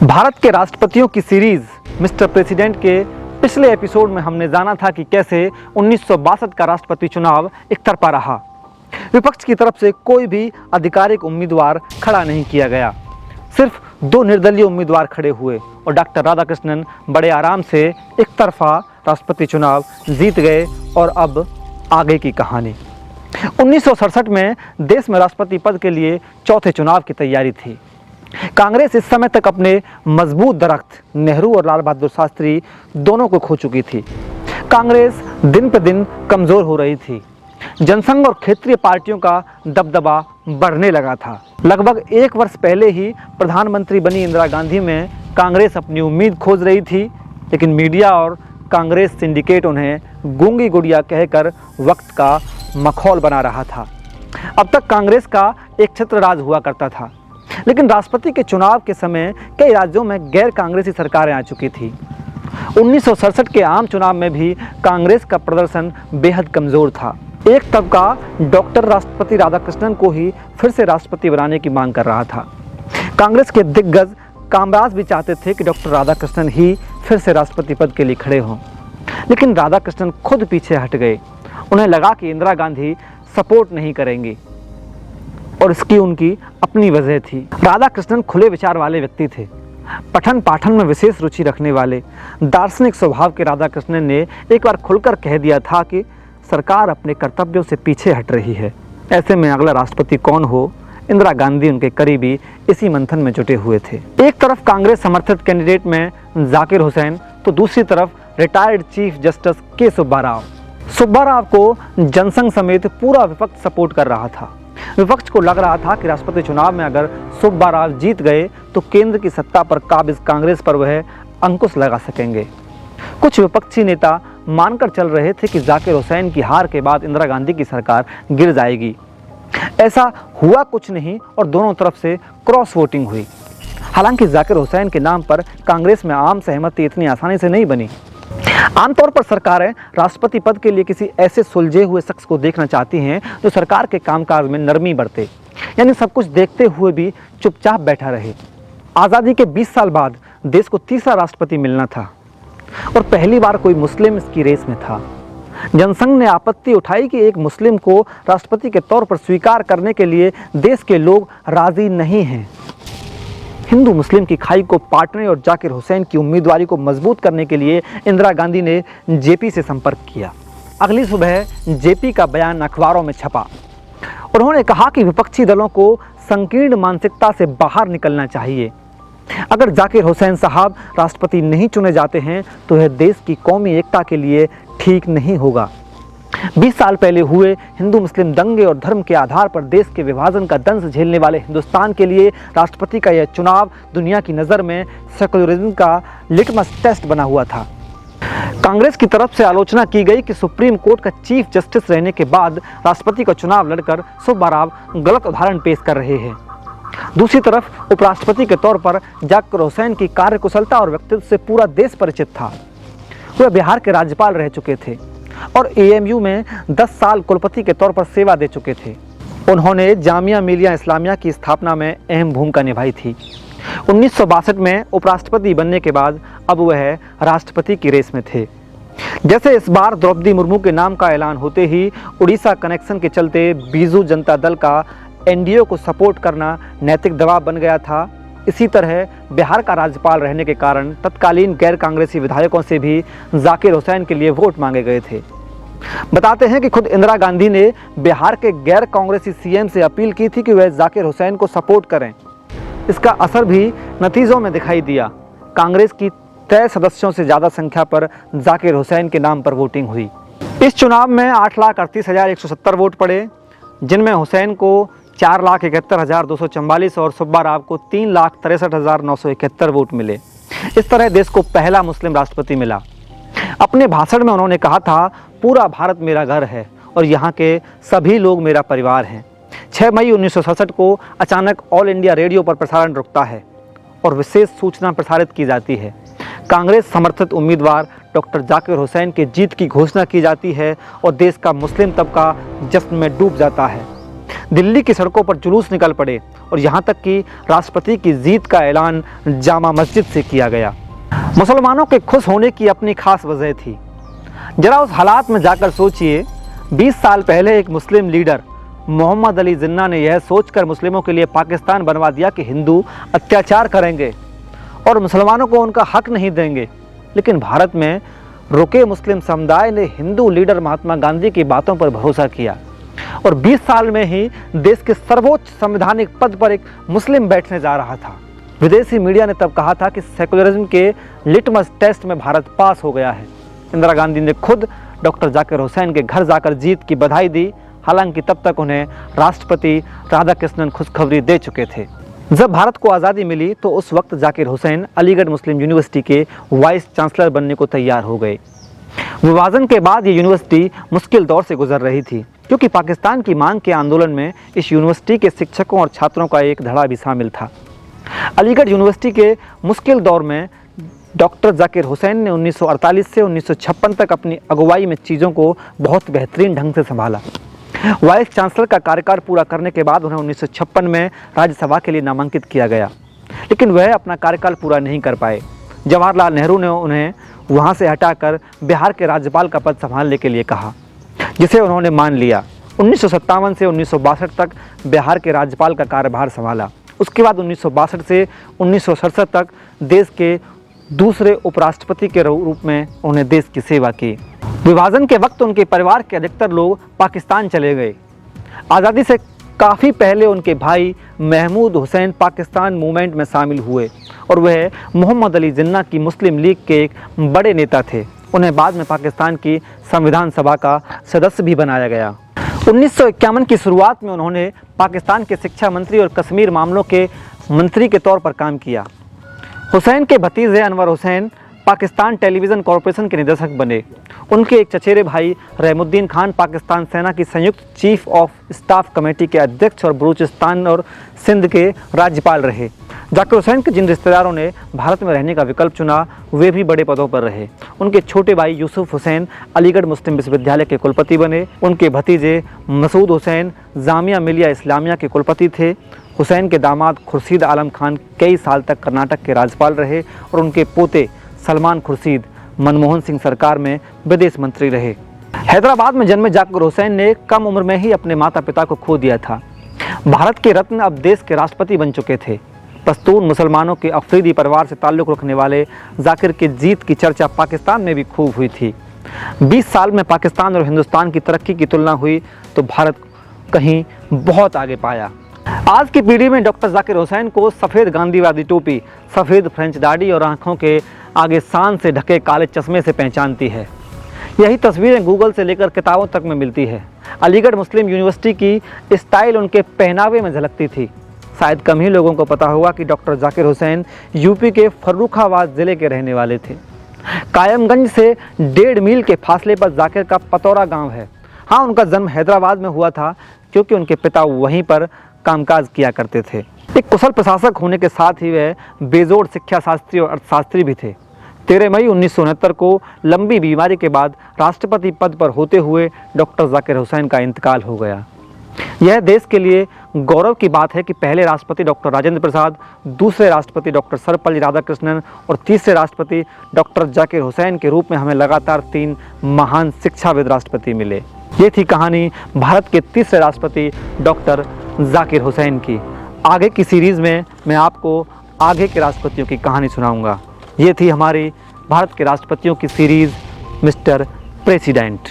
भारत के राष्ट्रपतियों की सीरीज मिस्टर प्रेसिडेंट के पिछले एपिसोड में हमने जाना था कि कैसे 1962 का राष्ट्रपति चुनाव एकतरफा रहा। विपक्ष की तरफ से कोई भी आधिकारिक उम्मीदवार खड़ा नहीं किया गया। सिर्फ दो निर्दलीय उम्मीदवार खड़े हुए और डॉक्टर राधाकृष्णन बड़े आराम से एकतरफा राष्ट्रपति चुनाव जीत गए। और अब आगे की कहानी। 1967 में देश में राष्ट्रपति पद के लिए चौथे चुनाव की तैयारी थी। कांग्रेस इस समय तक अपने मजबूत दरख्त नेहरू और लाल बहादुर शास्त्री दोनों को खो चुकी थी। कांग्रेस दिन पर दिन कमजोर हो रही थी। जनसंघ और क्षेत्रीय पार्टियों का दबदबा बढ़ने लगा था। लगभग एक वर्ष पहले ही प्रधानमंत्री बनी इंदिरा गांधी में कांग्रेस अपनी उम्मीद खोज रही थी, लेकिन मीडिया और कांग्रेस सिंडिकेट उन्हें गूंगी गुड़िया कहकर वक्त का मखौल बना रहा था। अब तक कांग्रेस का एक छत्र राज हुआ करता था, लेकिन राष्ट्रपति के चुनाव के समय कई राज्यों में गैर कांग्रेसी सरकारें आ चुकी थी। 1967 के आम चुनाव में भी कांग्रेस का प्रदर्शन बेहद कमजोर था। एक तबका डॉक्टर राष्ट्रपति राधाकृष्णन को ही फिर से राष्ट्रपति बनाने की मांग कर रहा था। कांग्रेस के दिग्गज कामराज भी चाहते थे कि डॉक्टर राधाकृष्णन ही फिर से राष्ट्रपति पद के लिए खड़े हों, लेकिन राधाकृष्णन खुद पीछे हट गए। उन्हें लगा कि इंदिरा गांधी सपोर्ट नहीं करेंगी और इसकी उनकी अपनी वजह थी। राधाकृष्णन खुले विचार वाले व्यक्ति थे। पठन पाठन में विशेष रुचि रखने वाले दार्शनिक स्वभाव के राधाकृष्णन ने एक बार खुलकर कह दिया था कि सरकार अपने कर्तव्यों से पीछे हट रही है। ऐसे में अगला राष्ट्रपति कौन हो, इंदिरा गांधी उनके करीबी इसी मंथन में जुटे हुए थे। एक तरफ कांग्रेस समर्थित कैंडिडेट में जाकिर हुसैन, तो दूसरी तरफ रिटायर्ड चीफ जस्टिस के सुब्बा राव। सुब्बा राव को जनसंघ समेत पूरा विपक्ष सपोर्ट कर रहा था। विपक्ष को लग रहा था कि राष्ट्रपति चुनाव में अगर सुब्बा राव जीत गए तो केंद्र की सत्ता पर काबिज कांग्रेस पर वह अंकुश लगा सकेंगे। कुछ विपक्षी नेता मानकर चल रहे थे कि जाकिर हुसैन की हार के बाद इंदिरा गांधी की सरकार गिर जाएगी। ऐसा हुआ कुछ नहीं और दोनों तरफ से क्रॉस वोटिंग हुई। हालांकि जाकिर हुसैन के नाम पर कांग्रेस में आम सहमति इतनी आसानी से नहीं बनी। आमतौर पर सरकारें राष्ट्रपति पद के लिए किसी ऐसे सुलझे हुए शख्स को देखना चाहती हैं जो सरकार के कामकाज में नरमी बरते, यानी सब कुछ देखते हुए भी चुपचाप बैठा रहे। आज़ादी के 20 साल बाद देश को तीसरा राष्ट्रपति मिलना था और पहली बार कोई मुस्लिम इसकी रेस में था। जनसंघ ने आपत्ति उठाई कि एक मुस्लिम को राष्ट्रपति के तौर पर स्वीकार करने के लिए देश के लोग राजी नहीं हैं। हिंदू मुस्लिम की खाई को पाटने और जाकिर हुसैन की उम्मीदवारी को मजबूत करने के लिए इंदिरा गांधी ने जेपी से संपर्क किया। अगली सुबह जेपी का बयान अखबारों में छपा। उन्होंने कहा कि विपक्षी दलों को संकीर्ण मानसिकता से बाहर निकलना चाहिए। अगर जाकिर हुसैन साहब राष्ट्रपति नहीं चुने जाते हैं तो यह देश की कौमी एकता के लिए ठीक नहीं होगा। 20 साल पहले हुए हिंदू मुस्लिम दंगे और धर्म के आधार पर देश के विभाजन का दंश झेलने वाले हिंदुस्तान के लिए राष्ट्रपति का यह चुनाव दुनिया की नज़र में सेकुलरिज्म का लिटमस टेस्ट बना हुआ था। कांग्रेस की तरफ से आलोचना की गई कि सुप्रीम कोर्ट का चीफ जस्टिस रहने के बाद राष्ट्रपति का चुनाव लड़कर सुब्बा राव गलत उदाहरण पेश कर रहे हैं। दूसरी तरफ उपराष्ट्रपति के तौर पर जाकिर हुसैन की कार्यकुशलता और व्यक्तित्व से पूरा देश परिचित था। वह बिहार के राज्यपाल रह चुके थे और एएमयू में 10 साल कुलपति के तौर पर सेवा दे चुके थे। उन्होंने जामिया मिलिया इस्लामिया की स्थापना में अहम भूमिका निभाई थी। 1962 में उपराष्ट्रपति बनने के बाद अब वह राष्ट्रपति की रेस में थे। जैसे इस बार द्रौपदी मुर्मू के नाम का ऐलान होते ही उड़ीसा कनेक्शन के चलते बीजू जनता दल का एनडीए को सपोर्ट करना नैतिक दबाव बन गया था। इसी तरह बिहार का राज्यपाल रहने के कारण तत्कालीन गैर कांग्रेसी विधायकों से भी जाकिर हुसैन के लिए वोट मांगे गए थे। बताते हैं कि खुद इंदिरा गांधी ने बिहार के गैर कांग्रेसी सीएम से अपील की थी कि वह जाकिर हुसैन को सपोर्ट करें। इसका असर भी नतीजों में दिखाई दिया। कांग्रेस की 3 सदस्यों से ज़्यादा संख्या पर जाकिर हुसैन के नाम पर वोटिंग हुई। इस चुनाव में 8,38,170 वोट पड़े, जिनमें हुसैन को 4,71,244 और सुब्बा राव को 3,63,971 वोट मिले। इस तरह देश को पहला मुस्लिम राष्ट्रपति मिला। अपने भाषण में उन्होंने कहा था, पूरा भारत मेरा घर है और यहाँ के सभी लोग मेरा परिवार हैं। 6 मई 1967 को अचानक ऑल इंडिया रेडियो पर प्रसारण रुकता है और विशेष सूचना प्रसारित की जाती है। कांग्रेस समर्थित उम्मीदवार डॉक्टर जाकिर हुसैन के जीत की घोषणा की जाती है और देश का मुस्लिम तबका जश्न में डूब जाता है। दिल्ली की सड़कों पर जुलूस निकल पड़े और यहाँ तक कि राष्ट्रपति की जीत का ऐलान जामा मस्जिद से किया गया। मुसलमानों के खुश होने की अपनी खास वजह थी। जरा उस हालात में जाकर सोचिए, 20 साल पहले एक मुस्लिम लीडर मोहम्मद अली जिन्ना ने यह सोचकर मुस्लिमों के लिए पाकिस्तान बनवा दिया कि हिंदू अत्याचार करेंगे और मुसलमानों को उनका हक नहीं देंगे। लेकिन भारत में रुके मुस्लिम समुदाय ने हिंदू लीडर महात्मा गांधी की बातों पर भरोसा किया और 20 साल में ही देश के सर्वोच्च संवैधानिक पद पर एक मुस्लिम बैठने जा रहा था। विदेशी मीडिया ने तब कहा था कि सेकुलरिज्म के लिटमस टेस्ट में भारत पास हो गया है। इंदिरा गांधी ने खुद डॉक्टर जाकिर हुसैन के घर जाकर जीत की बधाई दी, हालांकि तब तक उन्हें राष्ट्रपति राधाकृष्णन खुशखबरी दे चुके थे। जब भारत को आज़ादी मिली तो उस वक्त जाकिर हुसैन अलीगढ़ मुस्लिम यूनिवर्सिटी के वाइस चांसलर बनने को तैयार हो गए। विभाजन के बाद ये यूनिवर्सिटी मुश्किल दौर से गुजर रही थी, क्योंकि पाकिस्तान की मांग के आंदोलन में इस यूनिवर्सिटी के शिक्षकों और छात्रों का एक धड़ा भी शामिल था। अलीगढ़ यूनिवर्सिटी के मुश्किल दौर में डॉक्टर जाकिर हुसैन ने 1948 से 1956 तक अपनी अगुवाई में चीज़ों को बहुत बेहतरीन ढंग से संभाला। वाइस चांसलर का कार्यकाल पूरा करने के बाद उन्हें 1956 में राज्यसभा के लिए नामांकित किया गया, लेकिन वह अपना कार्यकाल पूरा नहीं कर पाए। जवाहरलाल नेहरू ने उन्हें वहां से हटाकर बिहार के राज्यपाल का पद संभालने के लिए कहा, जिसे उन्होंने मान लिया। 1957 से 1962 तक बिहार के राज्यपाल का कार्यभार संभाला। उसके बाद 1962 से 1967 तक देश के दूसरे उपराष्ट्रपति के रूप में उन्होंने देश की सेवा की। विभाजन के वक्त उनके परिवार के अधिकतर लोग पाकिस्तान चले गए। आज़ादी से काफ़ी पहले उनके भाई महमूद हुसैन पाकिस्तान मूवमेंट में शामिल हुए और वह मोहम्मद अली जिन्ना की मुस्लिम लीग के एक बड़े नेता थे। उन्हें बाद में पाकिस्तान की संविधान सभा का सदस्य भी बनाया गया। 1951 की शुरुआत में उन्होंने पाकिस्तान के शिक्षा मंत्री और कश्मीर मामलों के मंत्री के तौर पर काम किया। हुसैन के भतीजे अनवर हुसैन पाकिस्तान टेलीविज़न कॉरपोरेशन के निदेशक बने। उनके एक चचेरे भाई रहमुद्दीन खान पाकिस्तान सेना की संयुक्त चीफ ऑफ स्टाफ कमेटी के अध्यक्ष और बलूचिस्तान और सिंध के राज्यपाल रहे। जाकिर हुसैन के जिन रिश्तेदारों ने भारत में रहने का विकल्प चुना, वे भी बड़े पदों पर रहे। उनके छोटे भाई यूसुफ हुसैन अलीगढ़ मुस्लिम विश्वविद्यालय के कुलपति बने। उनके भतीजे मसूद हुसैन जामिया मिलिया इस्लामिया के कुलपति थे। हुसैन के दामाद खुर्शीद आलम खान कई साल तक कर्नाटक के राज्यपाल रहे और उनके पोते सलमान खुर्शीद मनमोहन सिंह सरकार में विदेश मंत्री रहे। हैदराबाद में जन्मे जाकिर हुसैन ने कम उम्र में ही अपने माता पिता को खो दिया था। भारत के रत्न अब देश के राष्ट्रपति बन चुके थे। पश्तून मुसलमानों के अफरीदी परिवार से ताल्लुक़ रखने वाले जाकिर की जीत की चर्चा पाकिस्तान में भी खूब हुई थी। 20 साल में पाकिस्तान और हिंदुस्तान की तरक्की की तुलना हुई तो भारत कहीं बहुत आगे पाया। आज की पीढ़ी में डॉक्टर जाकिर हुसैन को सफ़ेद गांधीवादी टोपी, सफ़ेद फ्रेंच दाढ़ी और आँखों के आगे शान से ढके काले चश्मे से पहचानती है। यही तस्वीरें गूगल से लेकर किताबों तक में मिलती है। अलीगढ़ मुस्लिम यूनिवर्सिटी की स्टाइल उनके पहनावे में झलकती थी। शायद कम ही लोगों को पता होगा कि डॉक्टर जाकिर हुसैन यूपी के फर्रुखाबाद ज़िले के रहने वाले थे। कायमगंज से 1.5 मील के फासले पर जाकिर का पतौरा गांव है। हाँ, उनका जन्म हैदराबाद में हुआ था, क्योंकि उनके पिता वहीं पर कामकाज किया करते थे। एक कुशल प्रशासक होने के साथ ही वह बेजोड़ शिक्षा शास्त्री और अर्थशास्त्री भी थे। 13 मई 1969 को लंबी बीमारी के बाद राष्ट्रपति पद पर होते हुए डॉक्टर जाकिर हुसैन का इंतकाल हो गया। यह देश के लिए गौरव की बात है कि पहले राष्ट्रपति डॉक्टर राजेंद्र प्रसाद, दूसरे राष्ट्रपति डॉक्टर सर्वपल्ली राधाकृष्णन और तीसरे राष्ट्रपति डॉक्टर जाकिर हुसैन के रूप में हमें लगातार 3 महान शिक्षाविद राष्ट्रपति मिले। ये थी कहानी भारत के तीसरे राष्ट्रपति डॉक्टर जाकिर हुसैन की। आगे की सीरीज़ में मैं आपको आगे के राष्ट्रपतियों की कहानी सुनाऊंगा। ये थी हमारी भारत के राष्ट्रपतियों की सीरीज़ मिस्टर प्रेसिडेंट।